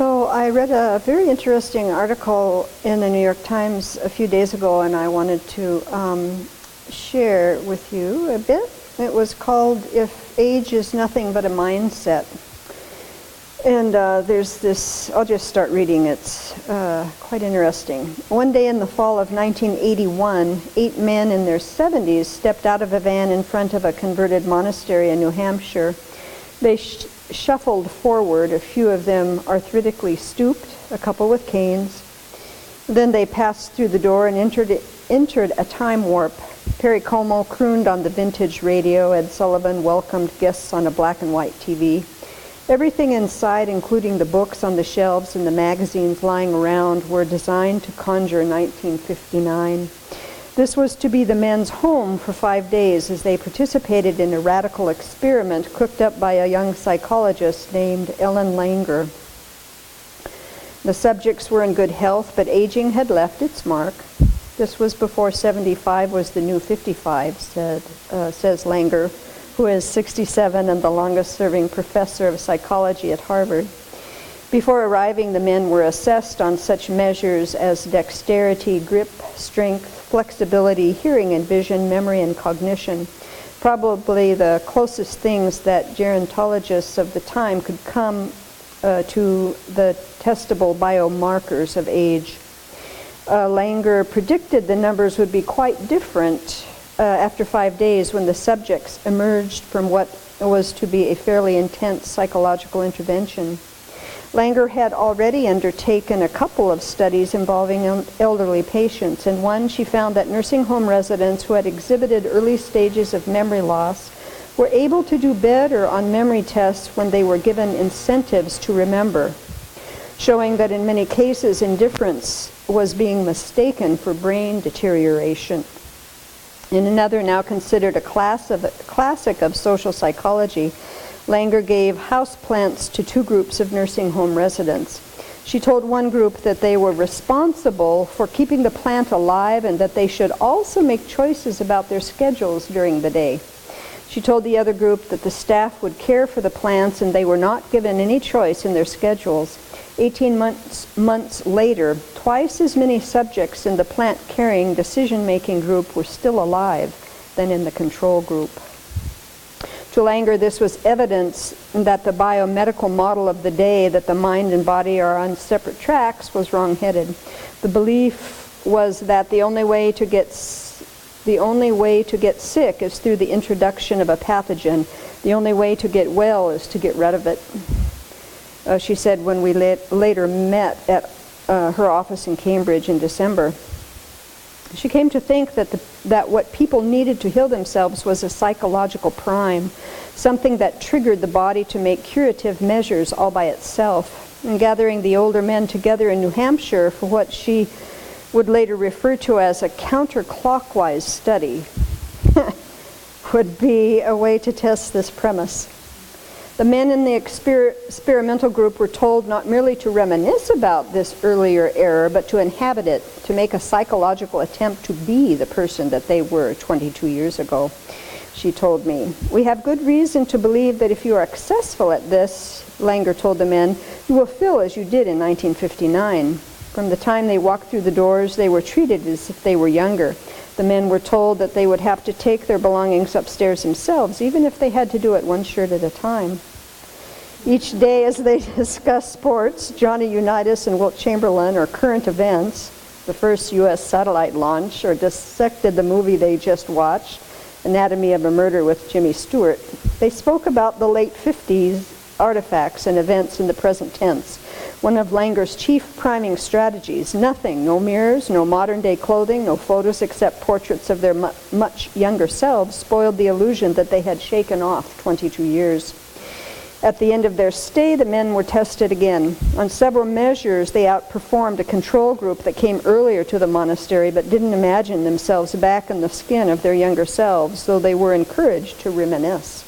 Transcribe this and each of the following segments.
So I read a very interesting article in the New York Times a few days ago, and I wanted to share with you a bit. It was called "If Age is Nothing But a Mindset." And there's this, I'll just start reading, it's quite interesting. One day in the fall of 1981, 8 men in their 70s stepped out of a van in front of a converted monastery in New Hampshire. They shuffled forward, a few of them arthritically stooped, a couple with canes. Then they passed through the door and entered a time warp. Perry Como crooned on the vintage radio. Ed Sullivan welcomed guests on a black and white TV. Everything inside, including the books on the shelves and the magazines lying around, were designed to conjure 1959. This was to be the men's home for 5 days as they participated in a radical experiment cooked up by a young psychologist named Ellen Langer. The subjects were in good health, but aging had left its mark. This was before 75 was the new 55, says Langer, who is 67 and the longest-serving professor of psychology at Harvard. Before arriving, the men were assessed on such measures as dexterity, grip, strength, flexibility, hearing and vision, memory and cognition, probably the closest things that gerontologists of the time could come to the testable biomarkers of age. Langer predicted the numbers would be quite different after 5 days when the subjects emerged from what was to be a fairly intense psychological intervention. Langer had already undertaken a couple of studies involving elderly patients. In one, she found that nursing home residents who had exhibited early stages of memory loss were able to do better on memory tests when they were given incentives to remember, showing that in many cases indifference was being mistaken for brain deterioration. In another, now considered a classic of social psychology, Langer gave houseplants to 2 groups of nursing home residents. She told one group that they were responsible for keeping the plant alive and that they should also make choices about their schedules during the day. She told the other group that the staff would care for the plants and they were not given any choice in their schedules. 18 months later, twice as many subjects in the plant-carrying decision-making group were still alive than in the control group. To Langer, this was evidence that the biomedical model of the day, that the mind and body are on separate tracks, was wrong-headed. The belief was that the only way to get sick is through the introduction of a pathogen. The only way to get well is to get rid of it. She said when we later met at her office in Cambridge in December. She came to think that what people needed to heal themselves was a psychological prime, something that triggered the body to make curative measures all by itself. And gathering the older men together in New Hampshire for what she would later refer to as a counterclockwise study would be a way to test this premise. The men in the experimental group were told not merely to reminisce about this earlier error, but to inhabit it, to make a psychological attempt to be the person that they were 22 years ago. She told me, "We have good reason to believe that if you are successful at this," Langer told the men, "you will feel as you did in 1959. From the time they walked through the doors, they were treated as if they were younger. The men were told that they would have to take their belongings upstairs themselves, even if they had to do it one shirt at a time. Each day as they discussed sports, Johnny Unitas and Wilt Chamberlain, or current events, the first U.S. satellite launch, or dissected the movie they just watched, Anatomy of a Murder with Jimmy Stewart, they spoke about the late 50s artifacts and events in the present tense. One of Langer's chief priming strategies: nothing, no mirrors, no modern-day clothing, no photos except portraits of their much younger selves, spoiled the illusion that they had shaken off 22 years. At the end of their stay, the men were tested again. On several measures, they outperformed a control group that came earlier to the monastery but didn't imagine themselves back in the skin of their younger selves, though they were encouraged to reminisce.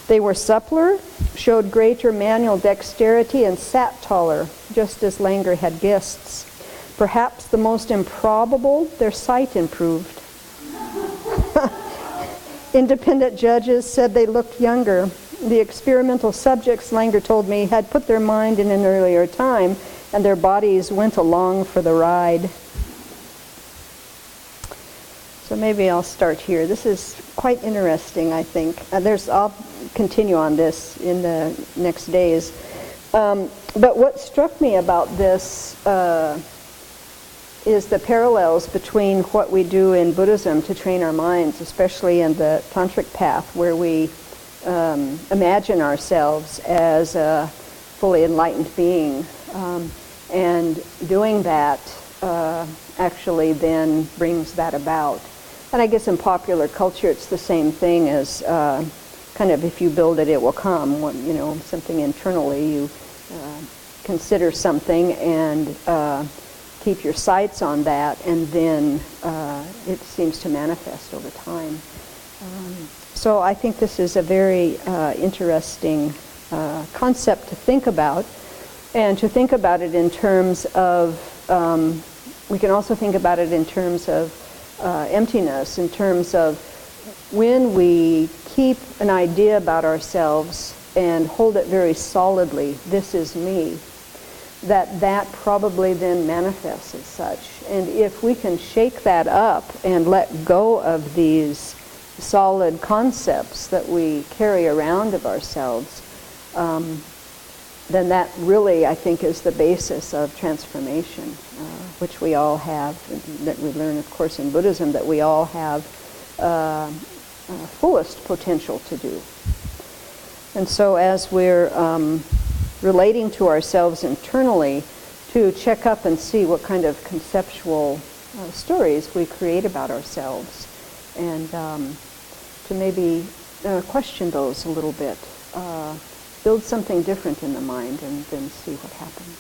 They were suppler, showed greater manual dexterity, and sat taller, just as Langer had guessed. Perhaps the most improbable, their sight improved. independent judges said they looked younger. The experimental subjects, Langer told me, had put their mind in an earlier time, and their bodies went along for the ride. So maybe I'll start here. This is quite interesting, I think. I'll continue on this in the next days. But what struck me about this is the parallels between what we do in Buddhism to train our minds, especially in the tantric path, where we imagine ourselves as a fully enlightened being. And doing that actually then brings that about. And I guess in popular culture it's the same thing as kind of if you build it, it will come. Something internally, you consider something and keep your sights on that, and then it seems to manifest over time. So I think this is a very interesting concept to think about, and to think about it in terms of, we can also think about it in terms of emptiness, in terms of when we keep an idea about ourselves and hold it very solidly, this is me, that probably then manifests as such. And if we can shake that up and let go of these solid concepts that we carry around of ourselves, then that really, I think, is the basis of transformation, which we all have, that we learn, of course, in Buddhism, that we all have fullest potential to do. And so as we're relating to ourselves internally, to check up and see what kind of conceptual stories we create about ourselves, and to maybe question those a little bit, build something different in the mind, and then see what happens.